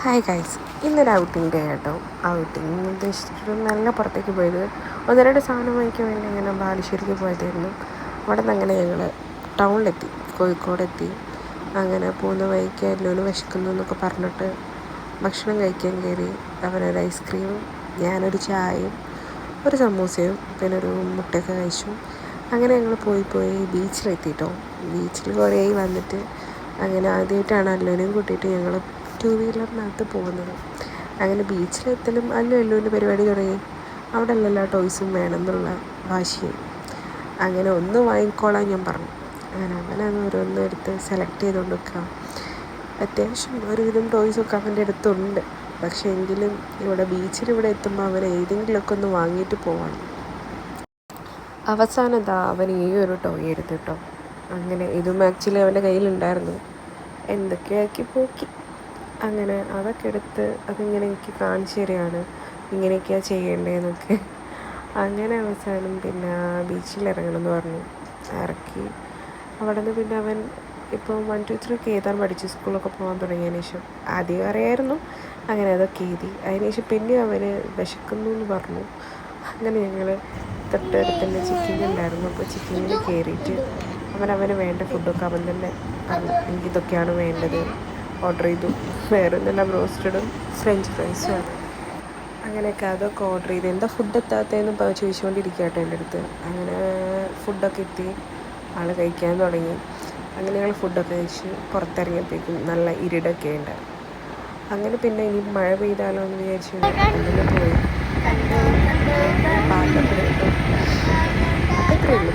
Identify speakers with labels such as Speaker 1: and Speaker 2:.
Speaker 1: Hi guys, ഇന്നൊരു outing day കേട്ടോ. Outing ഉദ്ദേശിച്ചിട്ട് നല്ല പുറത്തേക്ക് പോയത് 1-2 സാധനം വാങ്ങിക്കാൻ വേണ്ടി ഇങ്ങനെ ബാലുശ്ശേരിക്ക് പോയതായിരുന്നു. അവിടെ നിന്ന് അങ്ങനെ ഞങ്ങൾ ടൗണിലെത്തി, കോഴിക്കോടെത്തി. അങ്ങനെ പോകുന്ന വഴിക്ക് എല്ലാവരും വിശക്കുന്നു എന്നൊക്കെ പറഞ്ഞിട്ട് ഭക്ഷണം കഴിക്കാൻ കയറി. അവനൊരു ഐസ്ക്രീമും ഞാനൊരു ചായയും ഒരു സമൂസയും പിന്നെ ഒരു മുട്ടയൊക്കെ കഴിച്ചു. അങ്ങനെ ഞങ്ങൾ പോയി ബീച്ചിലെത്തിയിട്ടോ. ബീച്ചിൽ കുറേ വന്നിട്ട് അങ്ങനെ ആദ്യമായിട്ടാണ് എല്ലാവരെയും കൂട്ടിയിട്ട് ഞങ്ങൾ 2 വീലറിനകത്ത് പോകുന്നത്. അങ്ങനെ ബീച്ചിലെത്തലും അല്ലുവിൻ്റെ പരിപാടി തുടങ്ങി. അവിടെ എല്ലാ ടോയ്സും വേണമെന്നുള്ള വാശിയായി. അങ്ങനെ ഒന്ന് വാങ്ങിക്കോളാൻ ഞാൻ പറഞ്ഞു. അങ്ങനെ അവനത് ഓരോന്നും എടുത്ത് സെലക്ട് ചെയ്തുകൊണ്ട് നിൽക്കുക. അത്യാവശ്യം ഒരുവിധം ടോയ്സൊക്കെ അവൻ്റെ അടുത്തുണ്ട്. പക്ഷേ എങ്കിലും ബീച്ചിലിവിടെ എത്തുമ്പോൾ അവൻ ഏതെങ്കിലുമൊക്കെ ഒന്ന് വാങ്ങിയിട്ട് പോവാണ്. അവസാനം അവൻ ഈ ഒരു ടോയ് എടുത്തിട്ടോ. അങ്ങനെ ഇതും ആക്ച്വലി അവൻ്റെ കയ്യിലുണ്ടായിരുന്നു. എന്തൊക്കെയാക്കി പോക്കി. അങ്ങനെ അതൊക്കെ എടുത്ത് അതിങ്ങനെ എനിക്ക് കാണിച്ചു തരികയാണ്, ഇങ്ങനെയൊക്കെയാണ് ചെയ്യേണ്ടതെന്നൊക്കെ. അങ്ങനെ അവസാനം പിന്നെ ബീച്ചിൽ ഇറങ്ങണം എന്ന് പറഞ്ഞു. ഇറക്കി. അവിടെ നിന്ന് പിന്നെ അവൻ ഇപ്പോൾ 1, 2, 3 എഴുതാൻ പഠിച്ചു. സ്കൂളൊക്കെ പോകാൻ തുടങ്ങിയതിന് ശേഷം ആദ്യം അറിയായിരുന്നു. അങ്ങനെ അതൊക്കെ എഴുതി. അതിന് ശേഷം പിന്നെ അവന് വിശക്കുന്നു എന്ന് പറഞ്ഞു. അങ്ങനെ ഞങ്ങൾ തൊട്ടടുത്ത് തന്നെ ചിക്കൻ ഉണ്ടായിരുന്നു. അപ്പോൾ ചിക്കനിൽ കയറിയിട്ട് അവന് വേണ്ട ഫുഡൊക്കെ അവൻ തന്നെ പറഞ്ഞു. എനിക്കിതൊക്കെയാണ് വേണ്ടത്. ഓർഡർ ചെയ്തു. വേറെ ഒന്നുമില്ല, ബ്രോസ്റ്റഡും ഫ്രഞ്ച് ഫ്രൈസുമാണ്. അങ്ങനെയൊക്കെ അതൊക്കെ ഓർഡർ ചെയ്ത് എന്താ ഫുഡ് എത്താത്തതെന്ന് ചോദിച്ചുകൊണ്ടിരിക്കുക കേട്ടോ എൻ്റെ അടുത്ത്. അങ്ങനെ ഫുഡൊക്കെ എത്തി, ആൾ കഴിക്കാൻ തുടങ്ങി. അങ്ങനെ ഞങ്ങൾ ഫുഡൊക്കെ കഴിച്ച് പുറത്തിറങ്ങിയപ്പോഴേക്കും നല്ല ഇരുടൊക്കെ ഉണ്ടായിരുന്നു. അങ്ങനെ പിന്നെ ഇനി മഴ പെയ്താലോ എന്ന് വിചാരിച്ചു അങ്ങനെ പോയി. പാട്ടൊക്കെ കേട്ടു. അത്രയേ ഉള്ളൂ.